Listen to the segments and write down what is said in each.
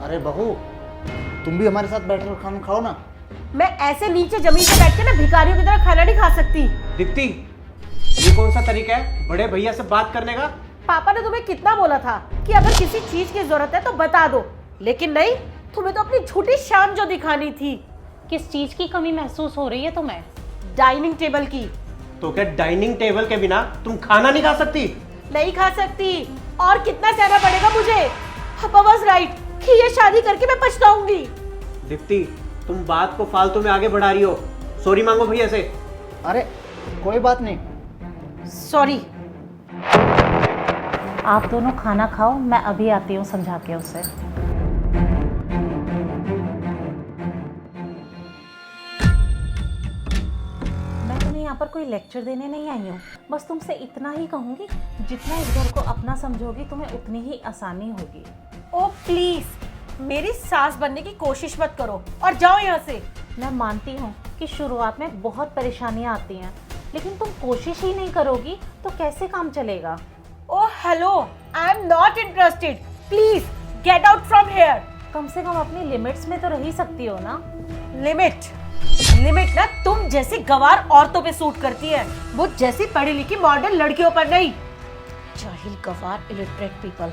अरे बहू, तुम भी हमारे साथ बैठकर खाना खाओ ना। मैं ऐसे नीचे जमीन पे बैठ के ना भिखारियों की तरह खाना नहीं खा सकती। दीप्ति, ये कौन सा तरीका है बड़े भैया से बात करने का? पापा ने तुम्हें कितना बोला था कि अगर किसी चीज की जरूरत है तो बता दो, लेकिन नहीं, तुम्हें तो अपनी झूठी शान जो दिखानी थी। किस चीज की कमी महसूस हो रही है तुम्हें? डाइनिंग टेबल की। तो क्या डाइनिंग टेबल के बिना तुम खाना नहीं खा सकती? नहीं खा सकती, और कितना सहना पड़ेगा मुझे। पापा वाज राइट कि ये शादी करके मैं पछताऊंगी। दीप्ति, तुम बात को फालतू में आगे बढ़ा रही हो। सॉरी मांगो भैया से। अरे कोई बात नहीं। सॉरी। आप दोनों खाना खाओ, मैं अभी आती हूँ समझा के उसे। मैं तुम्हें यहाँ पर कोई लेक्चर देने नहीं आई हूँ, बस तुमसे इतना ही कहूँगी, जितना इस घर को अपना समझोगी तुम्हें उतनी ही आसानी होगी। ओ प्लीज, मेरी सास बनने की कोशिश मत करो और जाओ यहाँ से। मैं मानती हूँ कि शुरुआत में बहुत परेशानियाँ आती हैं, लेकिन तुम कोशिश ही नहीं करोगी तो कैसे काम चलेगा? Oh hello, I am not interested, please get out from here. कम से कम अपनी लिमिट्स में तो रह ही सकती हो ना। लिमिट ना तुम जैसी गवार औरतों पे सूट करती है, वो जैसी पढ़ी लिखी मॉडर्न लड़कियों पर नहीं। जाहिल गवार illiterate people.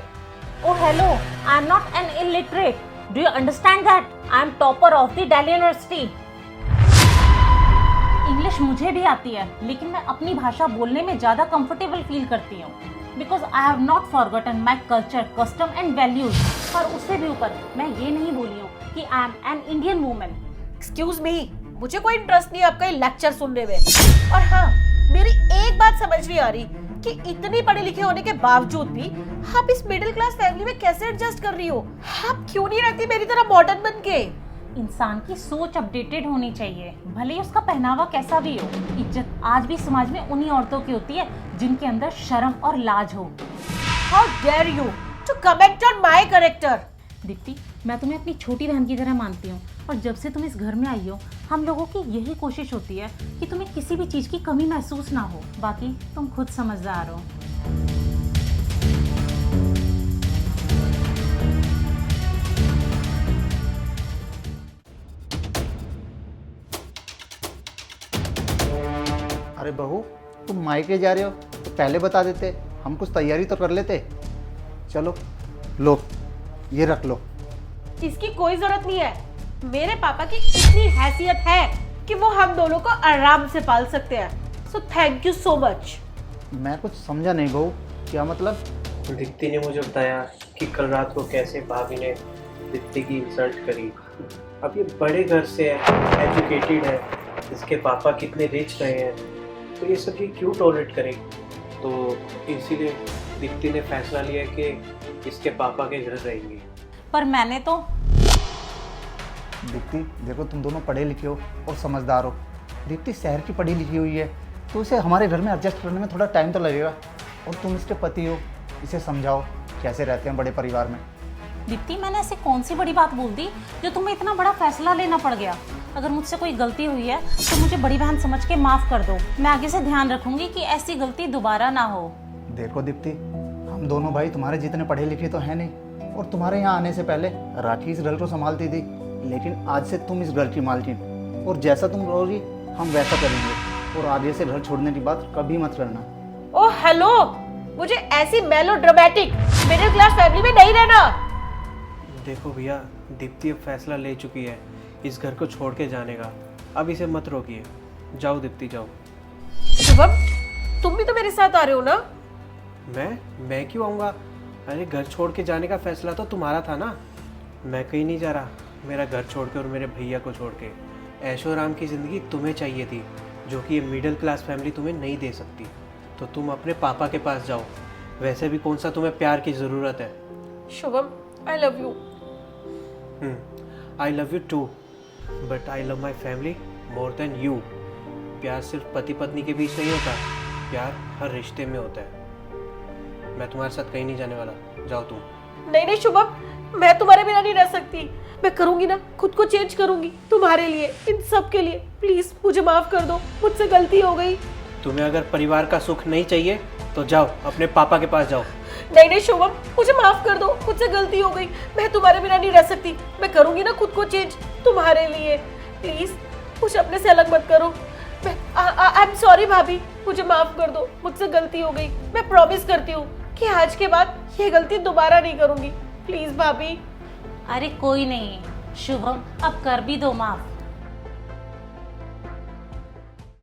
Oh hello, I am not an illiterate. Do you understand that? I am topper of the Delhi University. English मुझे भी आती है, लेकिन मैं अपनी भाषा बोलने में ज़्यादा कंफर्टेबल फील करती हूँ, because I have not forgotten my culture, custom and values. और उससे भी ऊपर मैं ये नहीं बोली हूँ कि I am an Indian woman. Excuse me, मुझे कोई इंटरेस्ट नहीं है आपका ये लेक्चर सुनने में। और हाँ, मेरी एक बात समझ नहीं आ रही कि इतनी पढ़े लिखे होने के बावजूद भी आप इस मिडिल क्लास फैमिली में कैसे एडजस्ट कर रही हो? आप क्यों नहीं रहती मेरी तरह मॉडर्न बन के? इंसान की सोच अपडेटेड होनी चाहिए, भले ही उसका पहनावा कैसा भी हो। इज्जत आज भी समाज में उन्हीं औरतों की होती है जिनके अंदर शर्म और लाज हो। How dare you to comment on my character? Dipti, मैं तुम्हें अपनी छोटी बहन की तरह मानती हूँ, और जब से तुम इस घर में आई हो हम लोगों की यही कोशिश होती है कि तुम्हें किसी भी चीज़ की कमी महसूस ना हो। बाकी तुम खुद समझदार हो। अरे बहू, तुम मायके जा रहे हो तो पहले बता देते, हम कुछ तैयारी तो कर लेते। चलो लो, ये रख लो। इसकी कोई जरूरत नहीं है। मेरे पापा की इतनी हैसियत है कि वो हम दोनों को आराम से पाल सकते हैं। So thank you so much. मैं कुछ समझा नहीं बहू, क्या मतलब? दीप्ति ने मुझे बताया कि कल रात को कैसे भाभी ने दीप्ति की इंसल्ट करी। अब ये बड़े घर से है, एजुकेटेड है, इसके पापा कितने रिच रहे हैं, तो ये सब ये क्यों टॉलरेट करेगी? तो इसीलिए दीप्ति ने फैसला लिया कि इसके पापा के घर रहेंगी। पर मैंने तो दीप्ति देखो, तुम दोनों पढ़े लिखे हो और समझदार हो। दीप्ति शहर की पढ़ी लिखी हुई है, तो इसे हमारे घर में एडजस्ट करने में थोड़ा टाइम तो लगेगा। और तुम इसके पति हो, इसे समझाओ कैसे रहते हैं बड़े परिवार में। दीप्ति, मैंने ऐसी कौन सी बड़ी बात बोल दी जो तुम्हें इतना बड़ा फैसला लेना पड़ गया? अगर मुझसे कोई गलती हुई है तो मुझे बड़ी बहन समझ के माफ़ कर दो। मैं आगे से ध्यान रखूंगी कि ऐसी गलती दोबारा ना हो। देखो दीप्ति, हम दोनों भाई तुम्हारे जितने पढ़े लिखे तो हैं नहीं, और तुम्हारे यहाँ आने से पहले राखी इस घर को संभालती थी, लेकिन आज से तुम इस घर की मालकिन, और जैसा तुम रहोगी हम वैसा करेंगे। और आगे से घर छोड़ने की बात कभी मत करना। ओ हेलो, मुझे ऐसी मेलो ड्रामेटिक मिडिल क्लास फैमिली में नहीं रहना। देखो भैया, दीप्ति अब फैसला ले चुकी है इस घर को छोड़ के जाने का। अब इसे मत रोकिए। जाओ दीप्ति, जाओ। शुभम, तुम भी तो मेरे साथ आ रहे हो ना? मैं क्यों आऊँगा? अरे घर छोड़ के जाने का फैसला तो तुम्हारा था ना। मैं कहीं नहीं जा रहा। मेरा घर छोड़ के और मेरे भैया को छोड़ के ऐशो आराम की ज़िंदगी तुम्हें चाहिए थी, जो कि ये मिडिल क्लास फैमिली तुम्हें नहीं दे सकती। तो तुम अपने पापा के पास जाओ। वैसे भी कौन सा तुम्हें प्यार की ज़रूरत है? Shubham, I love you. I love you too, but I love my family more than you. प्यार सिर्फ पति पत्नी के बीच नहीं होता, प्यार हर रिश्ते में होता है। मैं तुम्हारे साथ कहीं नहीं जाने वाला। जाओ तुम। नहीं शुभम, मैं तुम्हारे बिना नहीं रह सकती। मैं करूंगी ना, खुद को चेंज करूंगी तुम्हारे लिए, इन सब के लिए। प्लीज मुझे माफ कर दो, मुझसे गलती हो गई। तुम्हें अगर परिवार का सुख नहीं चाहिए तो जाओ, अपने पापा के पास जाओ। नहीं नहीं शुभम, मुझे माफ कर दो, मुझसे गलती हो गई, मैं तुम्हारे बिना नहीं रह सकती, मैं करूंगी ना खुद को चेंज तुम्हारे लिए। प्लीज मुझे अपने से अलग मत करो। आई एम सॉरी भाभी, मुझे माफ कर दो, मुझसे गलती हो गई। मैं प्रॉमिस करती हूँ कि आज के बाद ये गलती दोबारा नहीं करूंगी। प्लीज भाभी। अरे कोई नहीं शुभम, अब कर भी दो माफ।